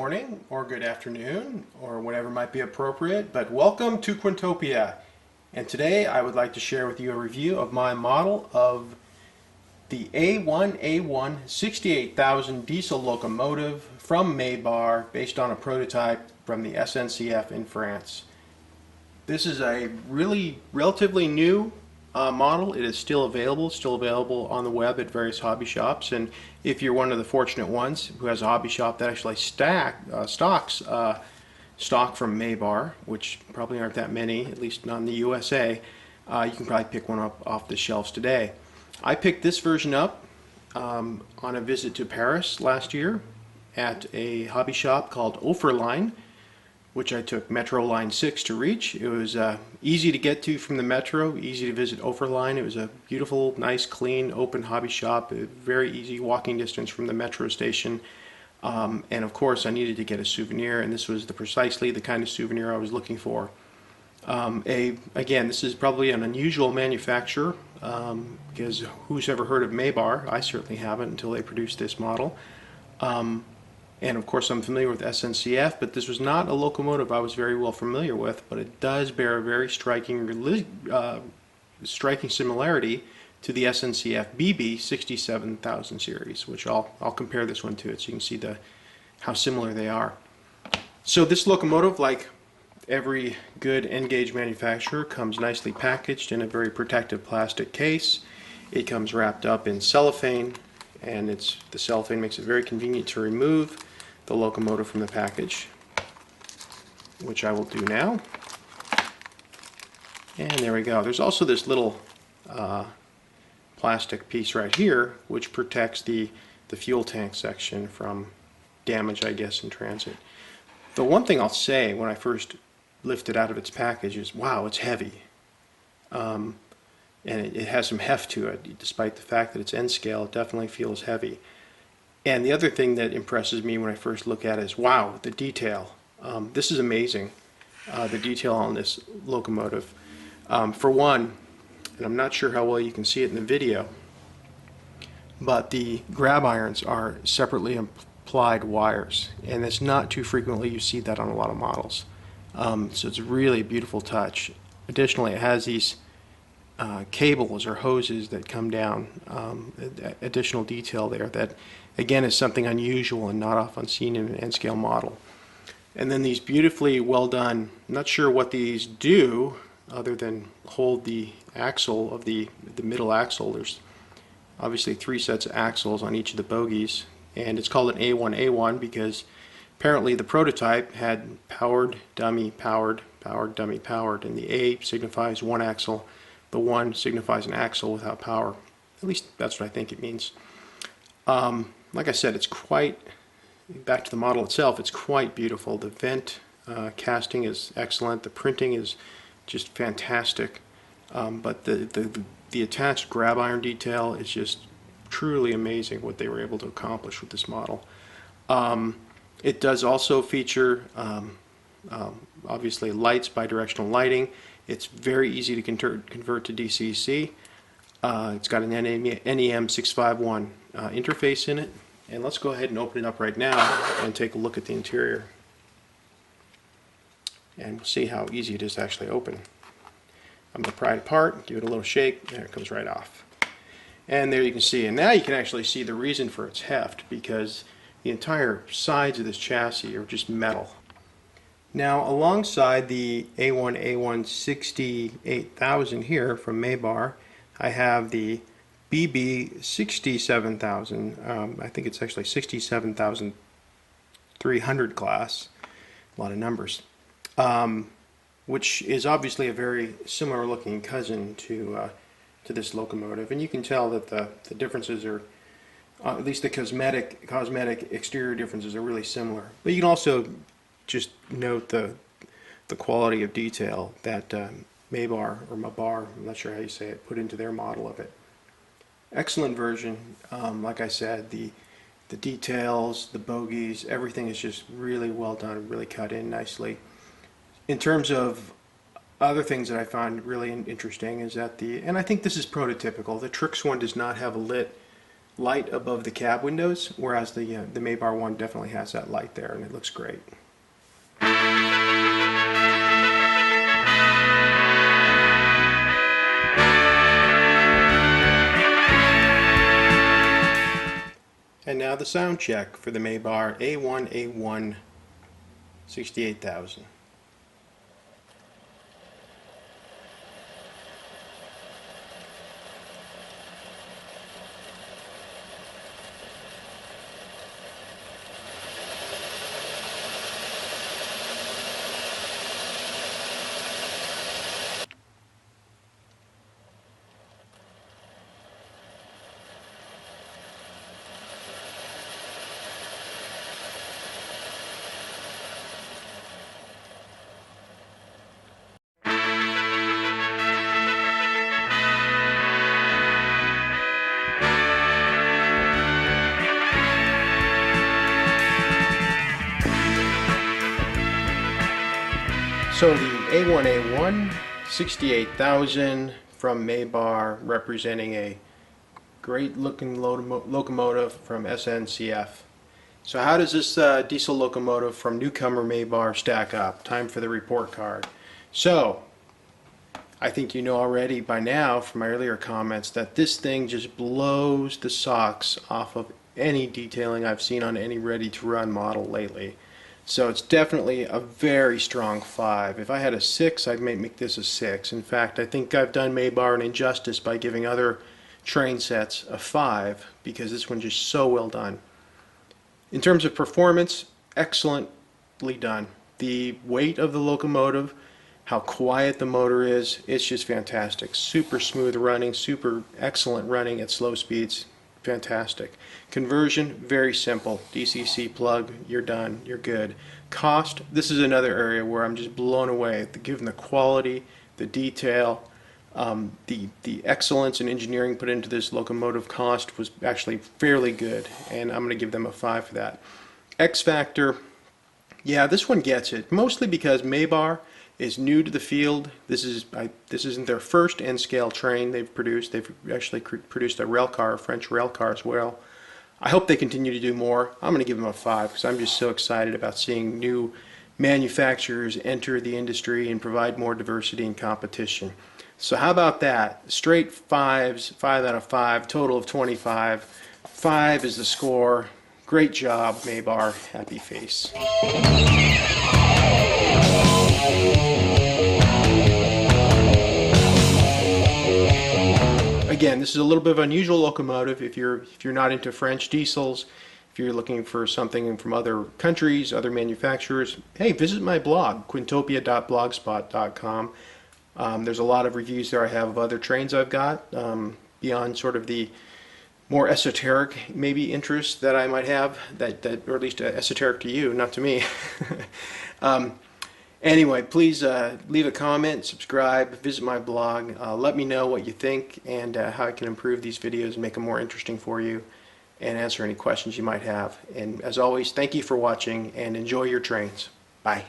morning or good afternoon or whatever might be appropriate, but welcome to Quintopia. And today I would like to share with you a review of my model of the A1A1 68,000 diesel locomotive from Mabar based on a prototype from the SNCF in France. This is a relatively new model. It is still available on the web at various hobby shops, and if you're one of the fortunate ones who has a hobby shop that actually stocks stock from Mabar, which probably aren't that many, at least not in the USA, you can probably pick one up off the shelves today. I picked this version up on a visit to Paris last year at a hobby shop called Offerline, which I took Metro Line 6 to reach. It was easy to get to from the Metro, easy to visit Offerline. It was a beautiful, nice, clean, open hobby shop, a very easy walking distance from the Metro station. And of course I needed to get a souvenir, and this was precisely the kind of souvenir I was looking for. Again, this is probably an unusual manufacturer, because who's ever heard of Mabar? I certainly haven't until they produced this model. And of course I'm familiar with SNCF, but this was not a locomotive I was very well familiar with, but it does bear a very striking similarity to the SNCF BB 67,000 series, which I'll compare this one to it so you can see how similar they are. So this locomotive, like every good N-gauge manufacturer, comes nicely packaged in a very protective plastic case. It comes wrapped up in cellophane, and the cellophane makes it very convenient to remove the locomotive from the package, which I will do now. And there we go. There's also this little plastic piece right here which protects the fuel tank section from damage, I guess, in transit. The one thing I'll say when I first lift it out of its package is, wow, it's heavy. And it has some heft to it. Despite the fact that it's N scale, it definitely feels heavy. And the other thing that impresses me when I first look at it is, wow, the detail. This is amazing, the detail on this locomotive. For one, and I'm not sure how well you can see it in the video, but the grab irons are separately applied wires, and it's not too frequently you see that on a lot of models. So it's a really beautiful touch. Additionally, it has these cables or hoses that come down, additional detail there that again is something unusual and not often seen in an N-scale model. And then these beautifully well done, not sure what these do other than hold the axle of the middle axle. There's obviously 3 sets of axles on each of the bogies, and it's called an A1A1 because apparently the prototype had powered, dummy, powered, powered, dummy, powered, and the A signifies one axle. The 1 signifies an axle without power. At least that's what I think it means. Like I said, it's quite, back to the model itself, it's quite beautiful. The vent casting is excellent. The printing is just fantastic. But the attached grab iron detail is just truly amazing what they were able to accomplish with this model. It does also feature obviously lights, bidirectional lighting. It's very easy to convert to DCC. It's got an NEM651 interface in it. And let's go ahead and open it up right now and take a look at the interior. And we'll see how easy it is to actually open. I'm going to pry it apart, give it a little shake, there it comes right off. And there you can see, and now you can actually see the reason for its heft, because the entire sides of this chassis are just metal. Now, alongside the A1A1 68,000 here from Mabar, I have the BB 67,000. I think it's actually 67,300 class. A lot of numbers. Which is obviously a very similar looking cousin to this locomotive, and you can tell that the differences are, at least the cosmetic exterior differences are really similar. But you can also just note the quality of detail that Mabar, or Mabar, I'm not sure how you say it, put into their model of it. Excellent version. Like I said, the details, the bogies, everything is just really well done, really cut in nicely. In terms of other things that I find really interesting is that and I think this is prototypical, the Trix one does not have a lit light above the cab windows, whereas the Mabar one definitely has that light there, and it looks great. And now the sound check for the Mabar A1A1 68,000. So the A1A1 68,000 from Mabar, representing a great looking locomotive from SNCF. So how does this diesel locomotive from newcomer Mabar stack up? Time for the report card. So I think you know already by now from my earlier comments that this thing just blows the socks off of any detailing I've seen on any ready-to-run model lately. So it's definitely a very strong 5. If I had a 6, I'd make this a 6. In fact, I think I've done Mabar an injustice by giving other train sets a 5, because this one's just so well done. In terms of performance, excellently done. The weight of the locomotive, how quiet the motor is, it's just fantastic. Super smooth running, super excellent running at slow speeds. Fantastic. Conversion, very simple. DCC plug, you're done, you're good. Cost, this is another area where I'm just blown away. Given the quality, the detail, the excellence in engineering put into this locomotive, cost was actually fairly good, and I'm going to give them a 5 for that. X factor, yeah, this one gets it, mostly because Mabar is new to the field. This isn't their first N-scale train they've produced. They've actually produced a rail car, a French rail car as well. I hope they continue to do more. I'm going to give them a 5 because I'm just so excited about seeing new manufacturers enter the industry and provide more diversity and competition. So how about that? Straight 5s, 5 out of 5, total of 25. 5 is the score. Great job, Mabar. Happy face. Again, this is a little bit of an unusual locomotive if you're not into French diesels, if you're looking for something from other countries, other manufacturers. Hey, visit my blog, quintopia.blogspot.com. There's a lot of reviews there I have of other trains I've got, beyond sort of the more esoteric maybe interests that I might have, or at least esoteric to you, not to me. Anyway, please leave a comment, subscribe, visit my blog, let me know what you think and how I can improve these videos and make them more interesting for you, and answer any questions you might have. And as always, thank you for watching and enjoy your trains. Bye.